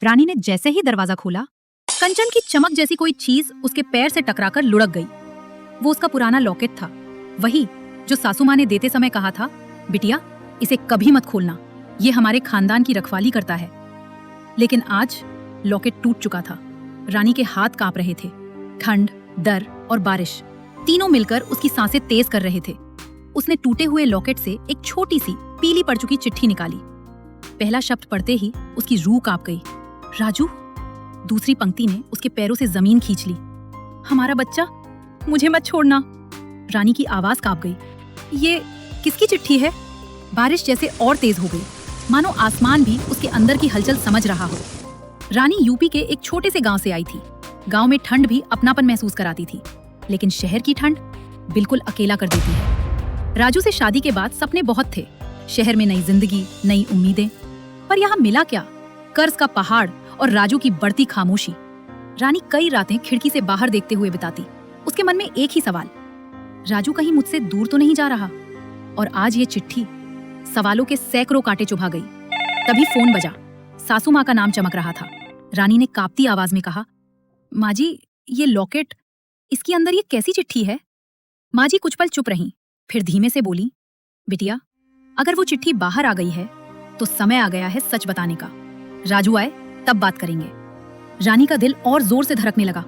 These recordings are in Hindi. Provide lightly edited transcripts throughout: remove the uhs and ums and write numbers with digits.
रानी ने जैसे ही दरवाजा खोला, कंचन की चमक जैसी कोई चीज उसके पैर से टकराकर लुढ़क गई। वो उसका पुराना लॉकेट था, वही जो सासू माँ ने देते समय कहा था, बिटिया इसे कभी मत खोलना, ये हमारे खानदान की रखवाली करता है। लेकिन आज लॉकेट टूट चुका था। रानी के हाथ कांप रहे थे। ठंड, डर और बारिश तीनों मिलकर उसकी सांसें तेज कर रहे थे। उसने टूटे हुए लॉकेट से एक छोटी सी पीली पड़ चुकी चिट्ठी निकाली। पहला शब्द पढ़ते ही उसकी रूह कांप गई। राजू। दूसरी पंक्ति ने उसके पैरों से जमीन खींच ली। हमारा बच्चा, मुझे मत छोड़ना। रानी की आवाज कांप गई। ये किसकी चिट्ठी है? बारिश जैसे और तेज हो गई, मानो आसमान भी उसके अंदर की हलचल समझ रहा हो। रानी यूपी के एक छोटे से गांव से आई थी। गांव में ठंड भी अपनापन महसूस कराती थी, लेकिन शहर की ठंड बिल्कुल अकेला कर देती है। राजू से शादी के बाद सपने बहुत थे, शहर में नई जिंदगी, नई उम्मीदें, पर यहाँ मिला क्या? कर्ज का पहाड़ और राजू की बढ़ती खामोशी। रानी कई रातें खिड़की से बाहर देखते हुए बिताती। उसके मन में एक ही सवाल, राजू कहीं मुझसे दूर तो नहीं जा रहा? और आज ये चिट्ठी सवालों के सैकड़ों कांटे चुभा गई। तभी फोन बजा। सासू माँ का नाम चमक रहा था। रानी ने कांपती आवाज में कहा, माँ जी, ये लॉकेट, इसके अंदर ये कैसी चिट्ठी है? माँ जी कुछ पल चुप रहीं, फिर धीमे से बोली, बिटिया अगर वो चिट्ठी बाहर आ गई है तो समय आ गया है सच बताने का। राजू आए तब बात करेंगे। रानी का दिल और जोर से धड़कने लगा।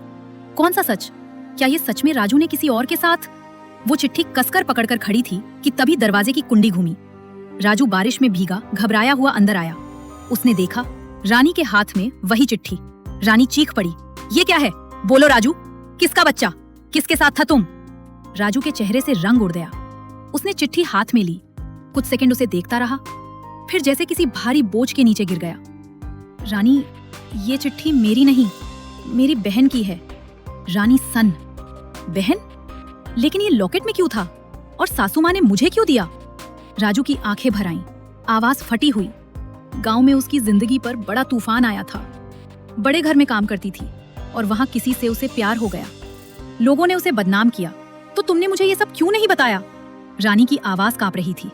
कौन सा सच? क्या ये सच में राजू ने किसी और के साथ? वो चिट्ठी कसकर पकड़कर खड़ी थी कि तभी दरवाजे की कुंडी घूमी। राजू बारिश में भीगा, घबराया हुआ अंदर आया। उसने देखा रानी के हाथ में वही चिट्ठी। रानी चीख पड़ी, ये क्या है? बोलो राजू, किसका बच्चा? किसके साथ था तुम? राजू के चेहरे से रंग उड़ गया। उसने चिट्ठी हाथ में ली, कुछ सेकंड उसे देखता रहा, फिर जैसे किसी भारी बोझ के नीचे गिर गया। रानी, ये चिट्ठी मेरी नहीं, मेरी बहन की है। रानी सन। बहन? लेकिन ये लॉकेट में क्यों था? और सासू माँ ने मुझे क्यों दिया? राजू की आंखें भर आईं, आवाज फटी हुई। गांव में उसकी जिंदगी पर बड़ा तूफान आया था। बड़े घर में काम करती थी और वहां किसी से उसे प्यार हो गया। लोगों ने उसे बदनाम किया। तो तुमने मुझे ये सब क्यों नहीं बताया? रानी की आवाज कांप रही थी।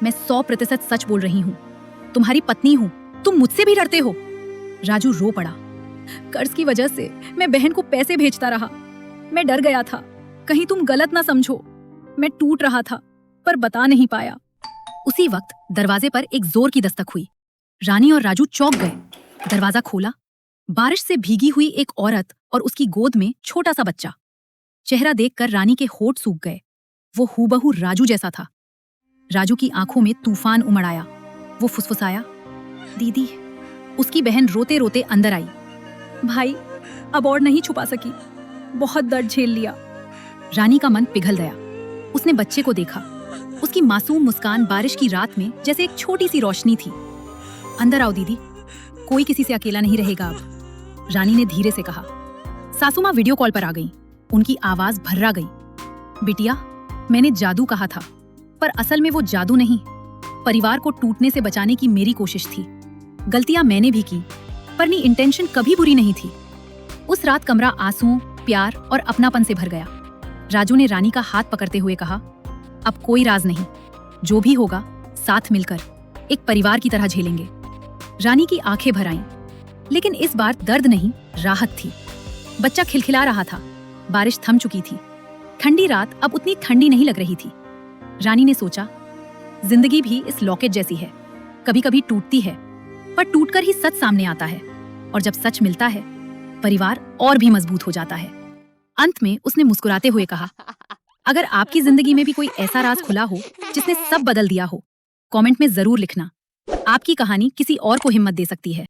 मैं 100% सच बोल रही हूँ। तुम्हारी पत्नी हूँ, तुम मुझसे भी डरते हो। राजू रो पड़ा। कर्ज की वजह से मैं बहन को पैसे भेजता रहा। मैं डर गया था, कहीं तुम गलत ना समझो। मैं टूट रहा था, पर बता नहीं पाया। उसी वक्त दरवाजे पर एक जोर की दस्तक हुई। रानी और राजू चौंक गए। दरवाजा खोला। बारिश से भीगी हुई एक औरत और उसकी गोद में छोटा सा बच्चा। चेहरा देखकर रानी के होंठ सूख गए। वो हूबहू राजू जैसा था। राजू की आंखों में तूफान उमड़ आया। वो फुसफुसाया, दीदी। उसकी बहन रोते रोते अंदर आई। भाई, अब और नहीं छुपा सकी, बहुत दर्द झेल लिया। रानी का मन पिघल गया। उसने बच्चे को देखा। उसकी मासूम मुस्कान बारिश की रात में जैसे एक छोटी सी रोशनी थी। अंदर आओ दीदी, कोई किसी से अकेला नहीं रहेगा अब, रानी ने धीरे से कहा। सासू माँ वीडियो कॉल पर आ गई। उनकी आवाज भर्रा गई। बिटिया, मैंने जादू कहा था, पर असल में वो जादू नहीं, परिवार को टूटने से बचाने की मेरी कोशिश थी। गलतियां मैंने भी की, पर नी इंटेंशन कभी बुरी नहीं थी। उस रात कमरा आंसुओं, प्यार और अपनापन से भर गया। राजू ने रानी का हाथ पकड़ते हुए कहा, अब कोई राज नहीं, जो भी होगा साथ मिलकर एक परिवार की तरह झेलेंगे। रानी की आंखें भर आईं, लेकिन इस बार दर्द नहीं, राहत थी। बच्चा खिलखिला रहा था। बारिश थम चुकी थी। ठंडी रात अब उतनी ठंडी नहीं लग रही थी। रानी ने सोचा, जिंदगी भी इस लॉकेट जैसी है, कभी कभी टूटती है, पर टूटकर ही सच सामने आता है। और जब सच मिलता है, परिवार और भी मजबूत हो जाता है। अंत में उसने मुस्कुराते हुए कहा, अगर आपकी जिंदगी में भी कोई ऐसा राज खुला हो जिसने सब बदल दिया हो, कमेंट में जरूर लिखना। आपकी कहानी किसी और को हिम्मत दे सकती है।